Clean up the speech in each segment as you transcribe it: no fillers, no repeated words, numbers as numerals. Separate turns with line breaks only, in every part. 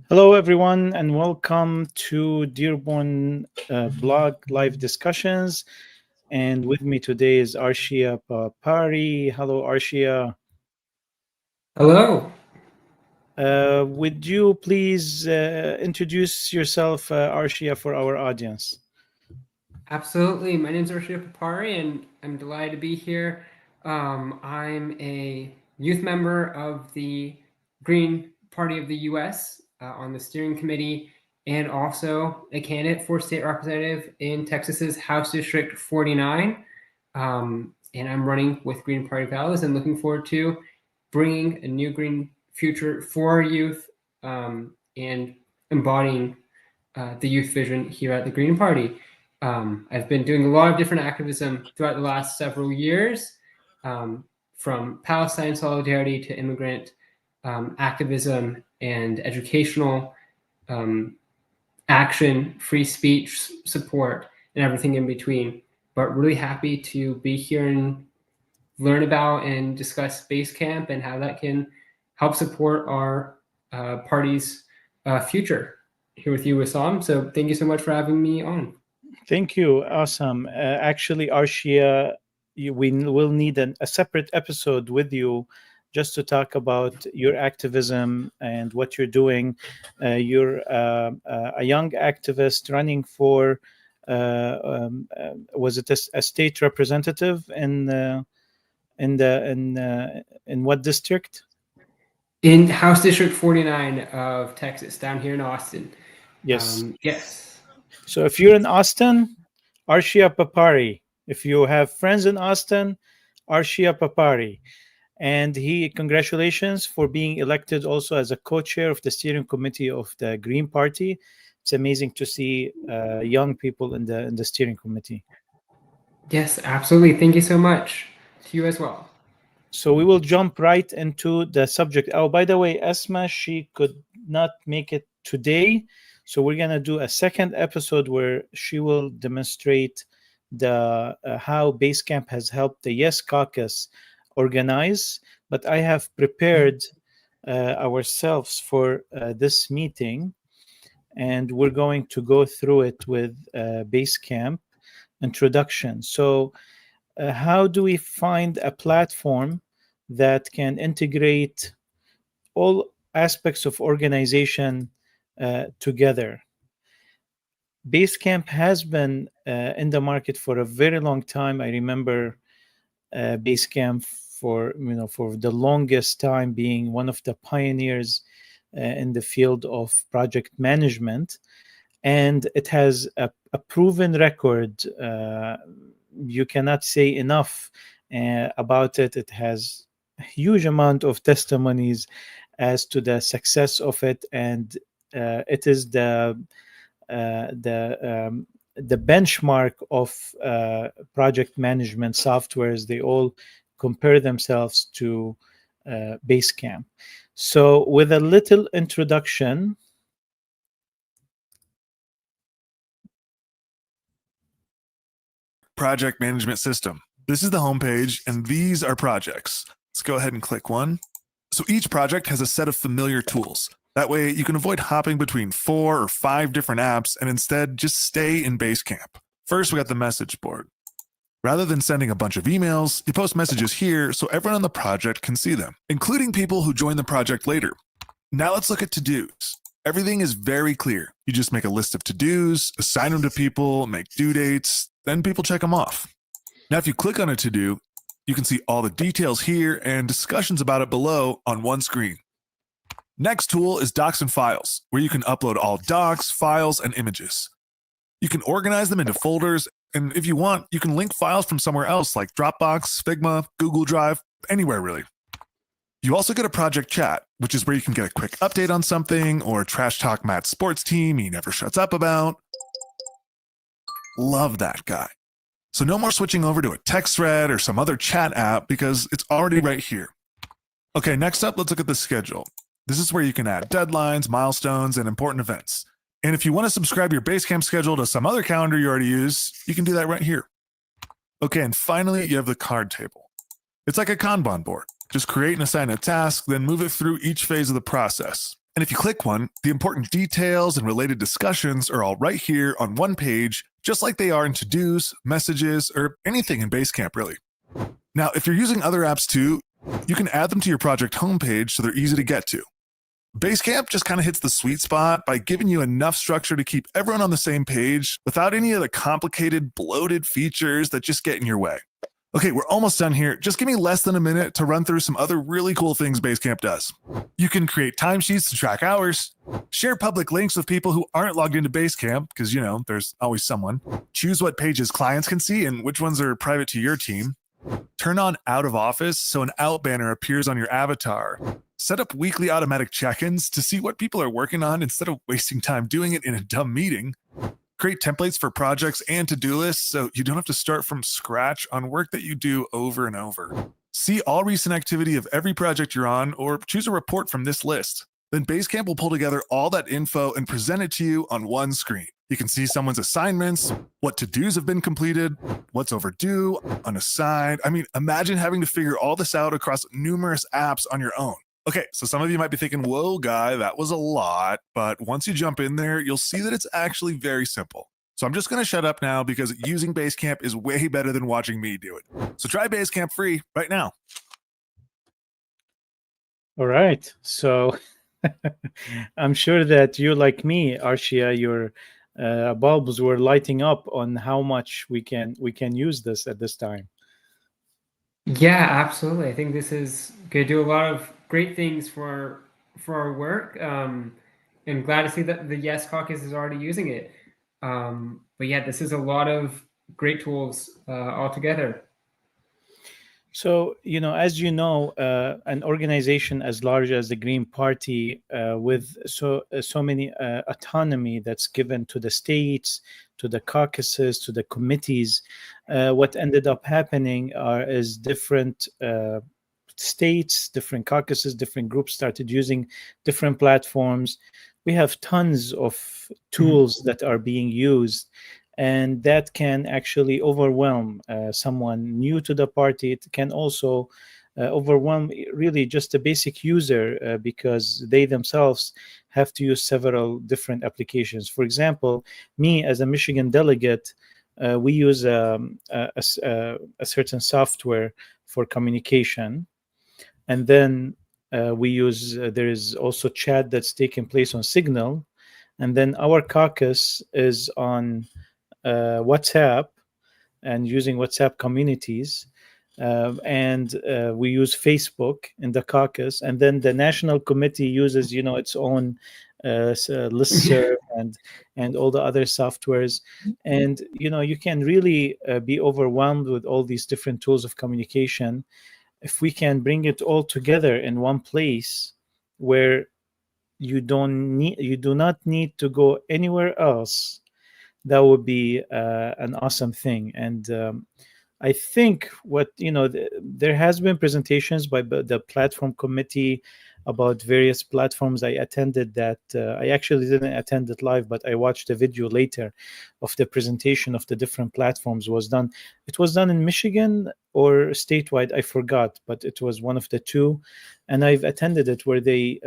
Hello, everyone, and welcome to Dearborn blog live discussions. And with me today is Arshia Papari. Hello, Arshia.
Hello.
Would you please introduce yourself, Arshia, for our audience?
Absolutely. My name is Arshia Papari, and I'm delighted to be here. I'm a youth member of the Green Party of the U.S. On the steering committee, and also a candidate for state representative in Texas's House District 49. And I'm running with Green Party values and looking forward to bringing a new green future for our youth and embodying the youth vision here at the Green Party. I've been doing a lot of different activism throughout the last several years, from Palestine solidarity to immigrant activism and educational action, free speech support, and everything in between. But really happy to be here and learn about and discuss Basecamp and how that can help support our party's future. Here with you, Wissam. So thank you so much for having me on.
Thank you. Awesome. Actually, Arshia, we will need a separate episode with you just to talk about your activism and what you're doing. You're a young activist running for, was it a state representative in what district?
In House District 49 of Texas, down here in Austin.
Yes.
Yes.
So if you're in Austin, Arshia Papari. If you have friends in Austin, Arshia Papari. And congratulations for being elected also as a co-chair of the steering committee of the Green Party. It's amazing to see young people in the steering committee.
Yes, absolutely. Thank you so much. To you as well.
So we will jump right into the subject. Oh, by the way, Esma, she could not make it today. So we're going to do a second episode where she will demonstrate the how Basecamp has helped the Yes Caucus organize. But I have prepared ourselves for this meeting, and we're going to go through it with Basecamp introduction. So how do we find a platform that can integrate all aspects of organization together? Basecamp has been in the market for a very long time. I remember Basecamp for the longest time being one of the pioneers in the field of project management, and it has a proven record. You cannot say enough about it. It has a huge amount of testimonies as to the success of it, and it is the benchmark of project management softwares. They all compare themselves to Basecamp. So with a little introduction,
project management system. This is the homepage, and these are projects. Let's go ahead and click one. So each project has a set of familiar tools. That way you can avoid hopping between 4 or 5 different apps and instead just stay in Basecamp. First, we got the message board. Rather than sending a bunch of emails, you post messages here so everyone on the project can see them, including people who join the project later. Now let's look at to-dos. Everything is very clear. You just make a list of to-dos, assign them to people, make due dates, then people check them off. Now, if you click on a to-do, you can see all the details here and discussions about it below on one screen. Next tool is Docs and Files, where you can upload all docs, files, and images. You can organize them into folders, and if you want, you can link files from somewhere else like Dropbox, Figma, Google Drive, anywhere really. You also get a project chat, which is where you can get a quick update on something or trash talk Matt's sports team he never shuts up about. Love that guy. So no more switching over to a text thread or some other chat app because it's already right here. Okay, next up, let's look at the schedule. This is where you can add deadlines, milestones, and important events. And if you want to subscribe your Basecamp schedule to some other calendar you already use, you can do that right here. Okay, and finally, you have the card table. It's like a Kanban board. Just create and assign a task, then move it through each phase of the process. And if you click one, the important details and related discussions are all right here on one page, just like they are in to-dos, messages, or anything in Basecamp, really. Now, if you're using other apps too, you can add them to your project homepage so they're easy to get to. Basecamp just kind of hits the sweet spot by giving you enough structure to keep everyone on the same page without any of the complicated, bloated features that just get in your way. Okay, we're almost done here. Just give me less than a minute to run through some other really cool things Basecamp does. You can create timesheets to track hours, share public links with people who aren't logged into Basecamp, because, there's always someone, choose what pages clients can see and which ones are private to your team, turn on out of office so an out banner appears on your avatar, set up weekly automatic check-ins to see what people are working on instead of wasting time doing it in a dumb meeting, create templates for projects and to-do lists so you don't have to start from scratch on work that you do over and over. See all recent activity of every project you're on or choose a report from this list. Then Basecamp will pull together all that info and present it to you on one screen. You can see someone's assignments, what to-dos have been completed, what's overdue, unassigned. Imagine having to figure all this out across numerous apps on your own. Okay, so some of you might be thinking, whoa, Guy, that was a lot. But once you jump in there, you'll see that it's actually very simple. So I'm just going to shut up now because using Basecamp is way better than watching me do it. So try Basecamp free right now.
All right. So I'm sure that you, like me, Arshia, your bulbs were lighting up on how much we can use this at this time.
Yeah, absolutely. I think this is going to do a lot of great things for our work. And glad to see that the Yes Caucus is already using it. But yeah, this is a lot of great tools altogether.
So, as you know, an organization as large as the Green Party, with so many autonomy that's given to the states, to the caucuses, to the committees, what ended up happening is different states, different caucuses, different groups started using different platforms. We have tons of tools that are being used, and that can actually overwhelm someone new to the party. It can also overwhelm really just a basic user because they themselves have to use several different applications. For example, me as a Michigan delegate, we use a certain software for communication, and then we use there is also chat that's taking place on Signal, and then our caucus is on WhatsApp and using WhatsApp communities, and we use Facebook in the caucus, and then the national committee uses its own listserv and all the other softwares, and you can really be overwhelmed with all these different tools of communication. If we can bring it all together in one place where you do not need to go anywhere else, that would be an awesome thing. And I think there has been presentations by the platform committee about various platforms. I attended that. I actually didn't attend it live, but I watched a video later of the presentation of the different platforms was done. It was done in Michigan or statewide, I forgot, but it was one of the two. And I've attended it where they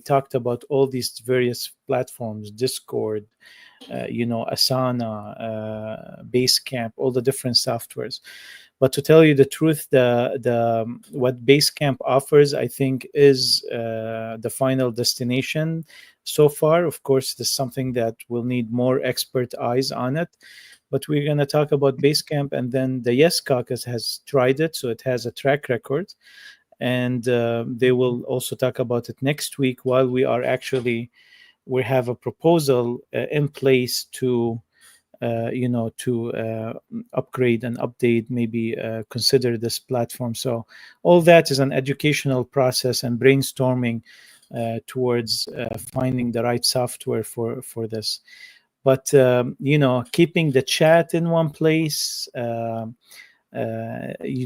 talked about all these various platforms, Discord, Asana, Basecamp, all the different softwares. But to tell you the truth, the what Basecamp offers, I think, is the final destination so far. Of course, this is something that will need more expert eyes on it. But we're going to talk about Basecamp, and then the Yes Caucus has tried it, so it has a track record. And they will also talk about it next week, while we have a proposal in place to upgrade and update, maybe consider this platform. So all that is an educational process and brainstorming towards finding the right software for this. But keeping the chat in one place, you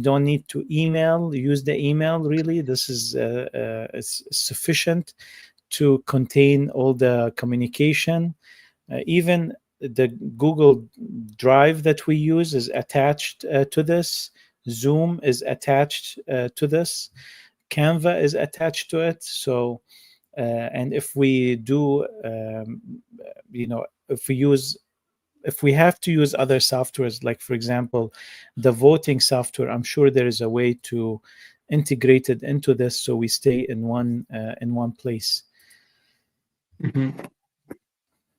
don't need to use the email. Really, this is sufficient to contain all the communication. Even the Google Drive that we use is attached to this. Zoom is attached to this. Canva is attached to it. So And if we do, if we have to use other softwares, like for example, the voting software, I'm sure there is a way to integrate it into this so we stay in one place.
Mm-hmm.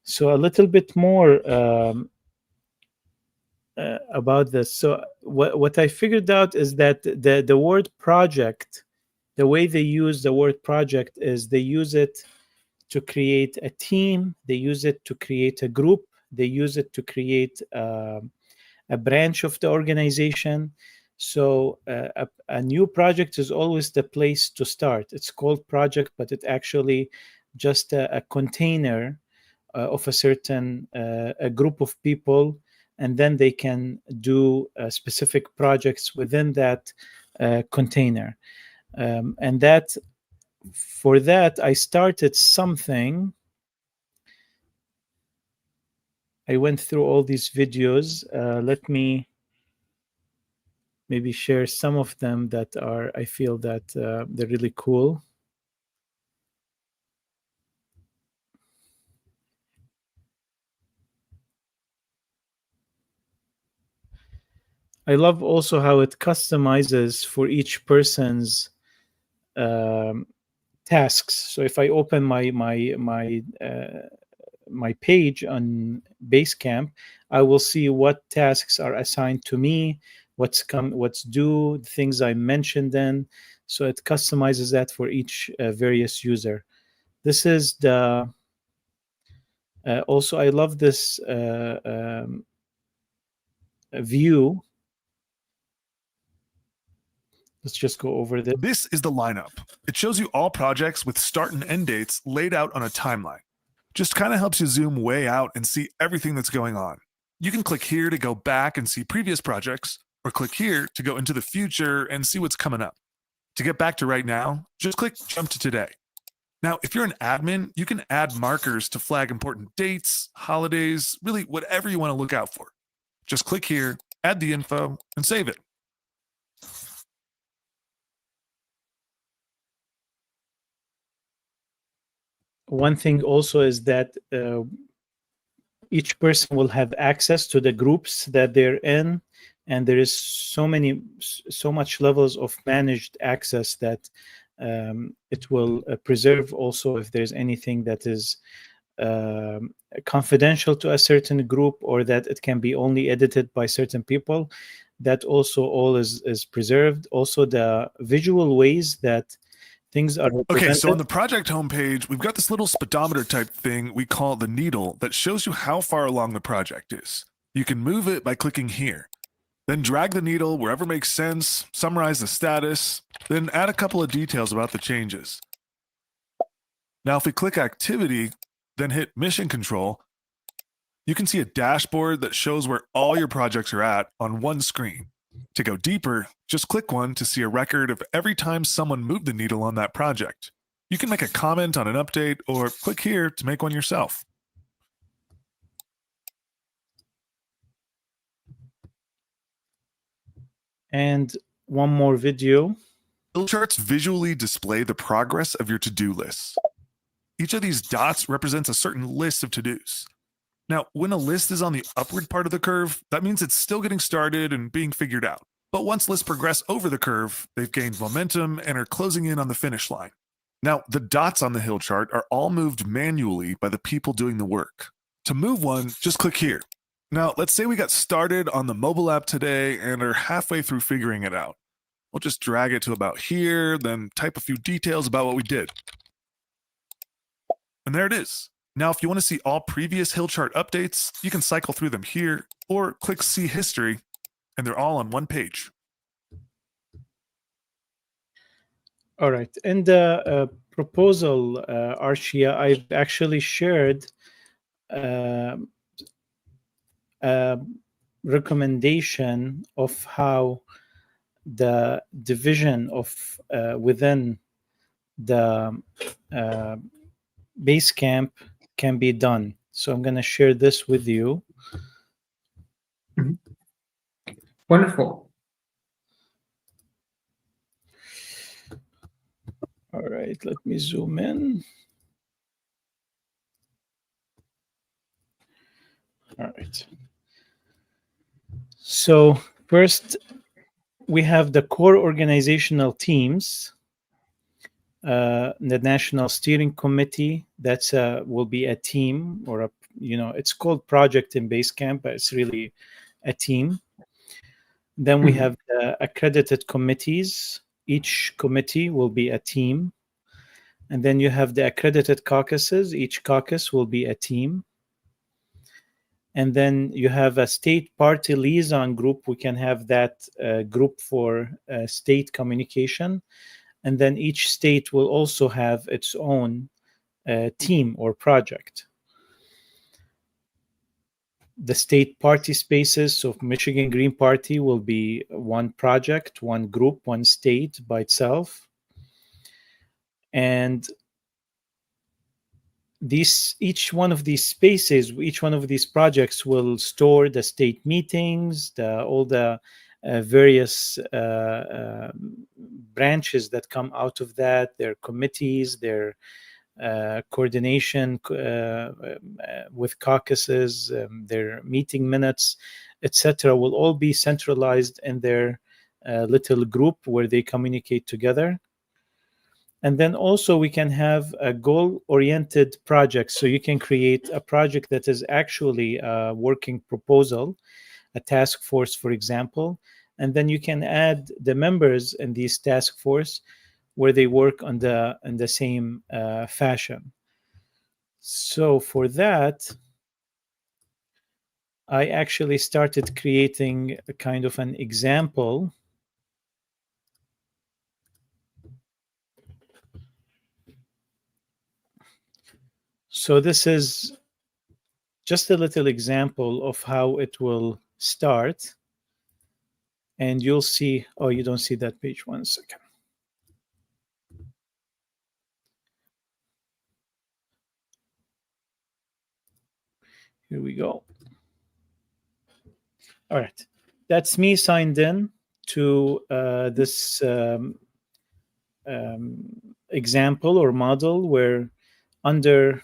So a little bit more about this. So what I figured out is that the word project, the way they use the word project is they use it to create a team, they use it to create a group, they use it to create a branch of the organization. So a new project is always the place to start. It's called project, but it actually just a container of a certain a group of people, and then they can do specific projects within that container. And that, for that, I started something. I went through all these videos. Let me maybe share some of them that are, I feel that they're really cool. I love also how it customizes for each person's tasks. So if I open my page on Basecamp, I will see what tasks are assigned to me, what's due, the things I mentioned then. So it customizes that for each various user. This is the also I love this view. Let's just go over this.
This is the lineup. It shows you all projects with start and end dates laid out on a timeline. Just kind of helps you zoom way out and see everything that's going on. You can click here to go back and see previous projects, or click here to go into the future and see what's coming up. To get back to right now, just click Jump to Today. Now, if you're an admin, you can add markers to flag important dates, holidays, really whatever you want to look out for. Just click here, add the info, and save it.
One thing also is that each person will have access to the groups that they're in, and there is so much levels of managed access that it will preserve also if there's anything that is confidential to a certain group, or that it can be only edited by certain people. That also all is preserved. Also the visual ways that things are represented.
Okay, so on the project homepage, we've got this little speedometer type thing we call the needle that shows you how far along the project is. You can move it by clicking here. Then drag the needle wherever makes sense, summarize the status, then add a couple of details about the changes. Now, if we click Activity, then hit Mission Control, you can see a dashboard that shows where all your projects are at on one screen. To go deeper, just click one to see a record of every time someone moved the needle on that project. You can make a comment on an update or click here to make one yourself.
And one more video.
Hill charts visually display the progress of your to-do lists. Each of these dots represents a certain list of to-dos. Now, when a list is on the upward part of the curve, that means it's still getting started and being figured out. But once lists progress over the curve, they've gained momentum and are closing in on the finish line. Now, the dots on the hill chart are all moved manually by the people doing the work. To move one, just click here. Now, let's say we got started on the mobile app today and are halfway through figuring it out. We'll just drag it to about here, then type a few details about what we did. And there it is. Now, if you want to see all previous hill chart updates, you can cycle through them here or click See History, and they're all on one page.
All right. In the proposal, Arshia, I've actually shared a recommendation of how the division of within the Basecamp can be done. So I'm going to share this with you.
Mm-hmm. Wonderful.
All right, let me zoom in. All right. So first, we have the core organizational teams. The National Steering Committee, that's will be a team, or it's called project in Basecamp, but it's really a team. Then we have the accredited committees. Each committee will be a team. And then you have the accredited caucuses. Each caucus will be a team. And then you have a state party liaison group. We can have that group for state communication. And then each state will also have its own team or project. The state party spaces, so Michigan Green Party will be one project, one group, one state by itself. And each one of these spaces, each one of these projects will store the state meetings, all the various branches that come out of that, their committees, their coordination with caucuses, their meeting minutes, etc., will all be centralized in their little group where they communicate together. And then also we can have a goal-oriented project. So you can create a project that is actually a working proposal, a task force, for example, and then you can add the members in these task force where they work on the same fashion. So for that, I actually started creating a kind of an example. So this is just a little example of how it will start. And you'll see, oh, you don't see that page, 1 second. Here we go. All right, that's me signed in to this example or model where under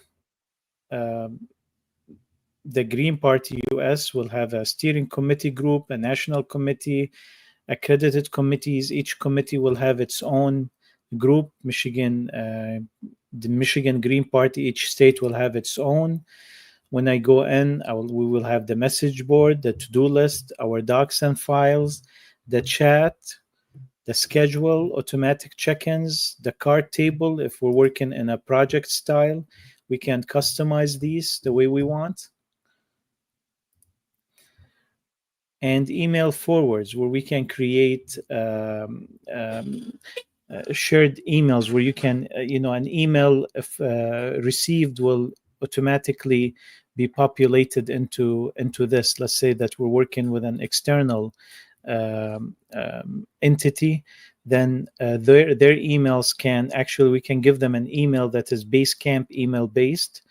the Green Party U.S. will have a steering committee group, a national committee, accredited committees. Each committee will have its own group. The Michigan Green Party, each state will have its own. When I go in, we will have the message board, the to-do list, our docs and files, the chat, the schedule, automatic check-ins, the card table. If we're working in a project style, we can customize these the way we want. And email forwards, where we can create shared emails, where you can, an email if received will automatically be populated into this. Let's say that we're working with an external entity, then their emails can actually, we can give them an email that is Basecamp email based,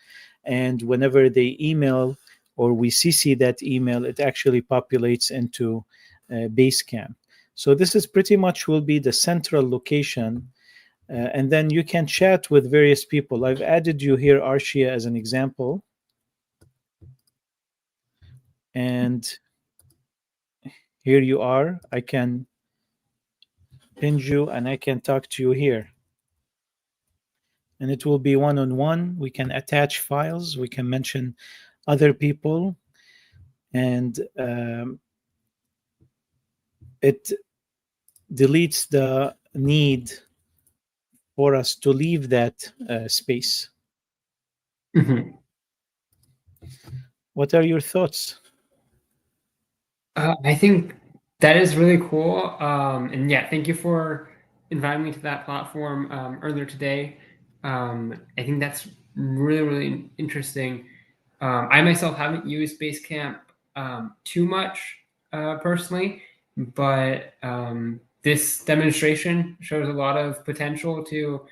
and whenever they email or we CC that email, it actually populates into Basecamp. So this is pretty much will be the central location. And then you can chat with various people. I've added you here, Arshia, as an example. And here you are. I can pin you and I can talk to you here. And it will be one-on-one. We can attach files. We can mention other people. And it deletes the need for us to leave that space.
Mm-hmm.
What are your thoughts?
I think that is really cool. And yeah, thank you for inviting me to that platform earlier today. I think that's really, really interesting. I myself haven't used Basecamp too much personally, but this demonstration shows a lot of potential to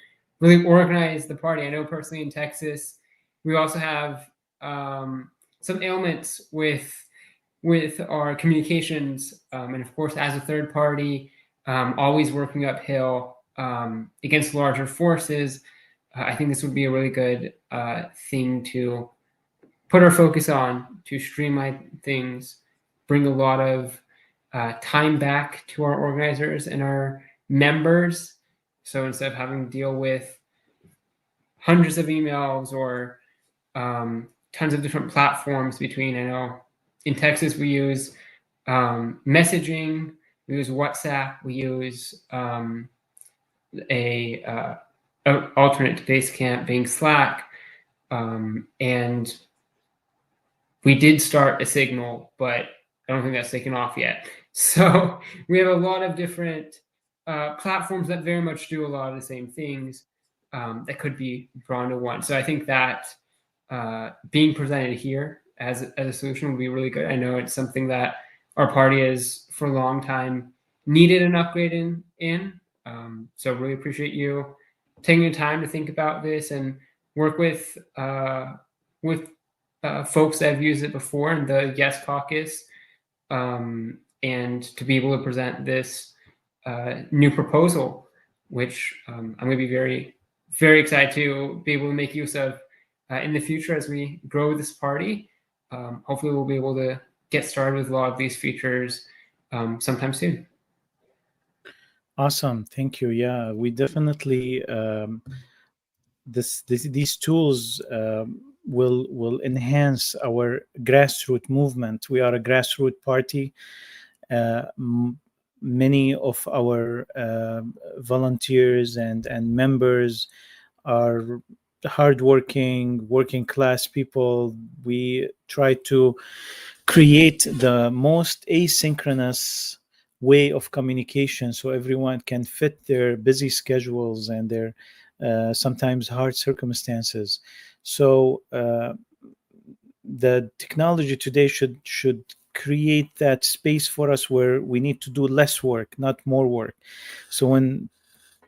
really organize the party. I know personally in Texas, we also have some ailments with our communications, and of course, as a third party, always working uphill against larger forces. I think this would be a really good thing to put our focus on to streamline things, bring a lot of time back to our organizers and our members. So instead of having to deal with hundreds of emails or tons of different platforms between, I know in Texas we use messaging, we use WhatsApp, we use a alternate to Basecamp being Slack, and we did start a Signal, but I don't think that's taken off yet. So we have a lot of different platforms that very much do a lot of the same things that could be drawn to one. So I think that being presented here as a solution would be really good. I know it's something that our party has for a long time needed an upgrade in. So really appreciate you taking the time to think about this and work with folks that have used it before in the Yes Caucus, and to be able to present this new proposal, which I'm going to be very, very excited to be able to make use of in the future as we grow this party. Hopefully we'll be able to get started with a lot of these features sometime soon.
Awesome. Thank you. Yeah, we definitely, these tools will enhance our grassroots movement. We are a grassroots party. Many of our volunteers and members are hardworking, working class people. We try to create the most asynchronous way of communication so everyone can fit their busy schedules and their sometimes hard circumstances. So the technology today should create that space for us where we need to do less work, not more work. So when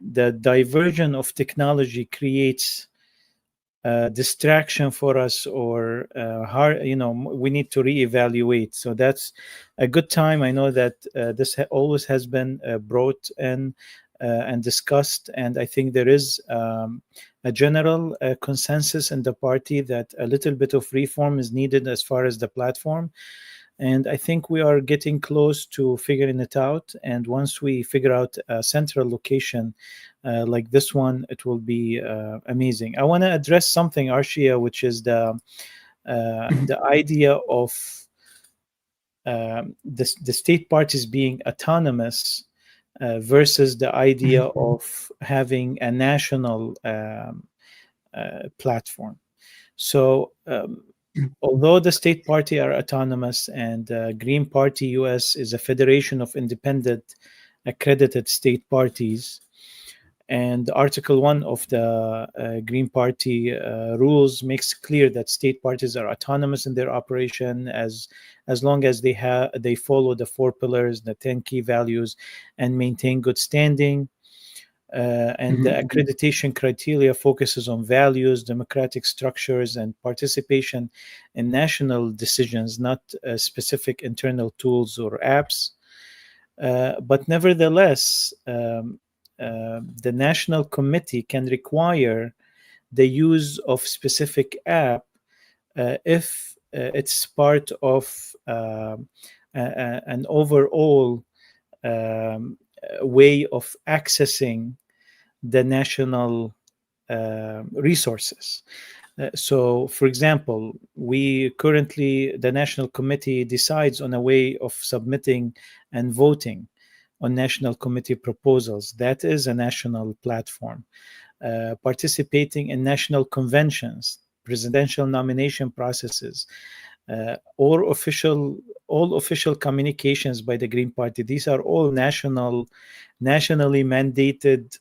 the diversion of technology creates distraction for us or hard, we need to reevaluate. So that's a good time. I know that this always has been brought in and discussed, and I think there is a general consensus in the party that a little bit of reform is needed as far as the platform. And I think we are getting close to figuring it out. And once we figure out a central location like this one, it will be amazing. I want to address something, Arshia, which is the idea of the state parties being autonomous versus the idea of having a national platform. So although the state party are autonomous and Green Party U.S. is a federation of independent accredited state parties, and Article 1 of the Green Party rules makes clear that state parties are autonomous in their operation as long as they follow the 4 pillars, the 10 key values, and maintain good standing. And the accreditation criteria focuses on values, democratic structures, and participation in national decisions, not specific internal tools or apps. But nevertheless, the national committee can require the use of specific app if it's part of an overall way of accessing the national resources. So, for example, the National Committee decides on a way of submitting and voting on National Committee proposals. That is a national platform. Participating in national conventions, presidential nomination processes, or all official communications by the Green Party. These are all nationally mandated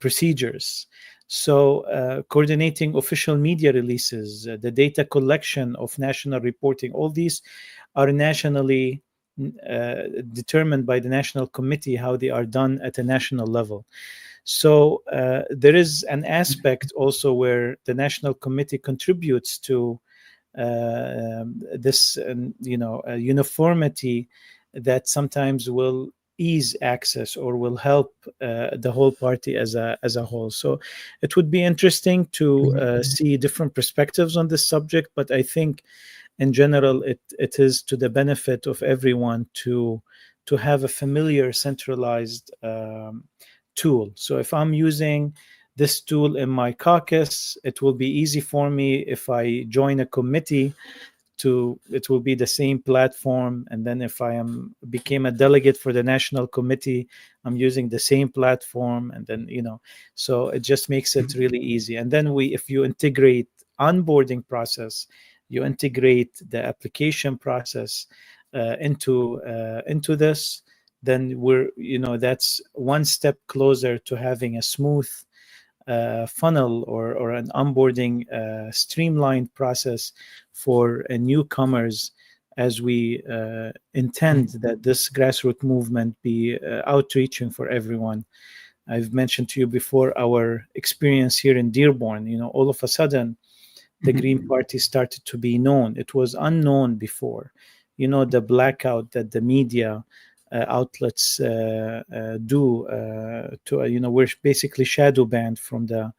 procedures. So coordinating official media releases, the data collection of national reporting, all these are nationally determined by the National Committee, how they are done at a national level. So there is an aspect also where the National Committee contributes to this, uniformity that sometimes will ease access or will help the whole party as a whole. So it would be interesting to see different perspectives on this subject, but I think in general it is to the benefit of everyone to have a familiar centralized tool. So if I'm using this tool in my caucus, it will be easy for me. If I join a committee, it will be the same platform, and then if I became a delegate for the national committee, I'm using the same platform, and then so it just makes it really easy. And then if you integrate onboarding process, you integrate the application process into this, then we're that's one step closer to having a smooth funnel or an onboarding streamlined process for newcomers, as we intend that this grassroots movement be outreaching for everyone. I've mentioned to you before our experience here in Dearborn. All of a sudden the Green Party started to be known. It was unknown before. The blackout that the media outlets do to we're basically shadow banned from the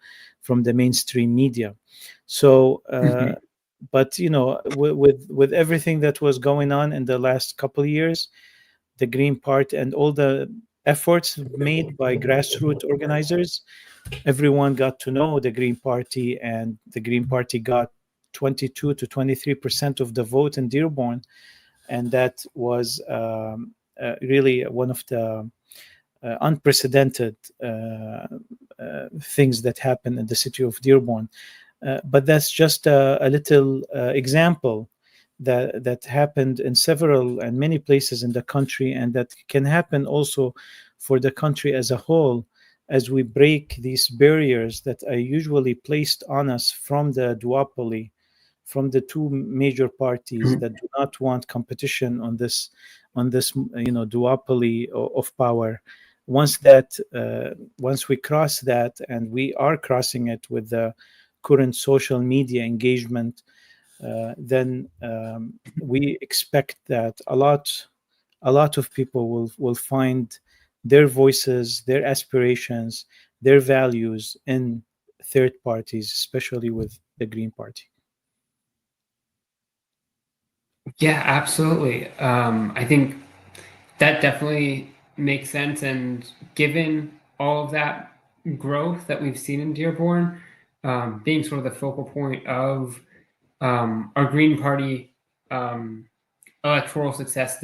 mainstream media. So but with everything that was going on in the last couple of years, the Green Party and all the efforts made by grassroots organizers, everyone got to know the Green Party, and the Green Party got 22 to 23% of the vote in Dearborn, and that was really one of the unprecedented things that happened in the city of Dearborn. But that's just a little example that happened in several and many places in the country, and that can happen also for the country as a whole, as we break these barriers that are usually placed on us from the duopoly, from the two major parties that do not want competition on this duopoly of power. Once we cross that, and we are crossing it with the current social media engagement, then we expect that a lot of people will find their voices, their aspirations, their values in third parties, especially with the Green Party.
Yeah, absolutely. I think that definitely makes sense. And given all of that growth that we've seen in Dearborn, being sort of the focal point of our Green Party electoral success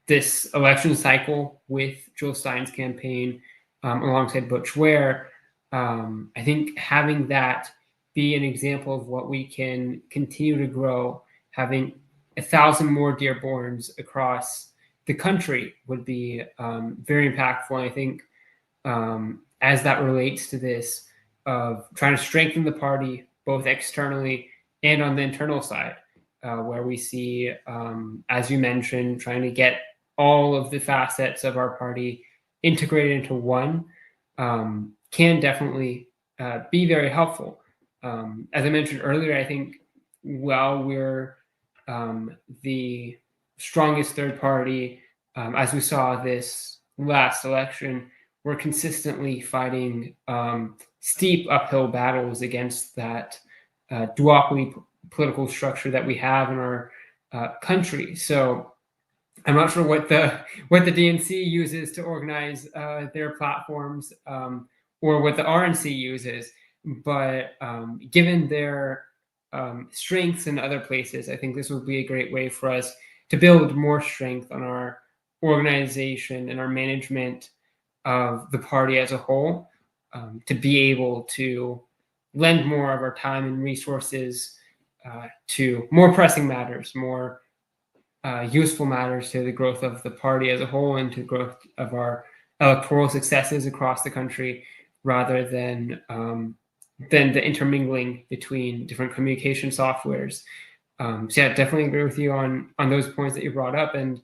this election cycle with Jill Stein's campaign alongside Butch Ware, I think having that be an example of what we can continue to grow, having 1,000 more Dearborns across the country would be very impactful. And I think as that relates to this of trying to strengthen the party, both externally and on the internal side, where we see, as you mentioned, trying to get all of the facets of our party integrated into one, can definitely be very helpful. As I mentioned earlier, I think while we're the strongest third party, as we saw this last election, we're consistently fighting steep uphill battles against that duopoly political structure that we have in our country. So I'm not sure what the DNC uses to organize their platforms, or what the RNC uses, but given their strengths in other places, I think this would be a great way for us to build more strength on our organization and our management of the party as a whole, to be able to lend more of our time and resources to more pressing matters, more useful matters to the growth of the party as a whole and to growth of our electoral successes across the country, rather than the intermingling between different communication softwares. So yeah, definitely agree with you on those points that you brought up, and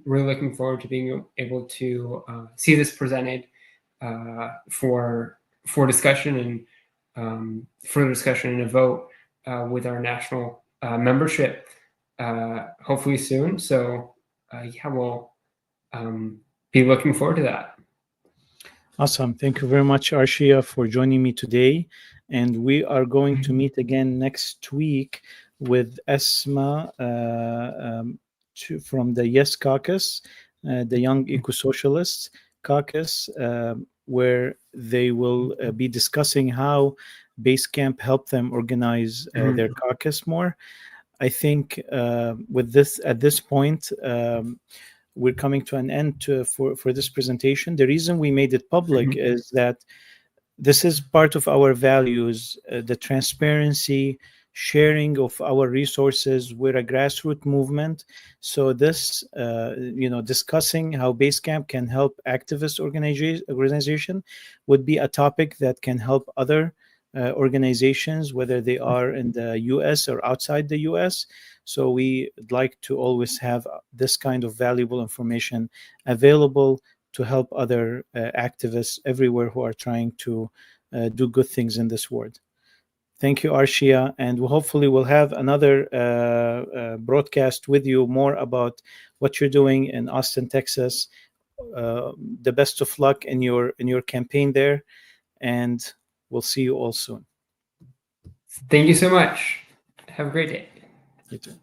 really looking forward to being able to see this presented for discussion and further discussion and a vote with our national membership hopefully soon. So yeah, we'll be looking forward to that.
Awesome. Thank you very much, Arshia, for joining me today. And we are going to meet again next week with Esmée from the Yes Caucus, the Young Eco-Socialists Caucus, where they will be discussing how Basecamp helped them organize their caucus more. I think with this, at this point, we're coming to an end for this presentation. The reason we made it public is that this is part of our values, the transparency, sharing of our resources. We're a grassroots movement. So this, discussing how Basecamp can help activist organization would be a topic that can help other organizations, whether they are in the U.S. or outside the U.S. So we'd like to always have this kind of valuable information available to help other activists everywhere who are trying to do good things in this world. Thank you, Arshia, and hopefully we'll have another broadcast with you more about what you're doing in Austin, Texas. The best of luck in your campaign there, and we'll see you all soon.
Thank you so much. Have a great day.
You too.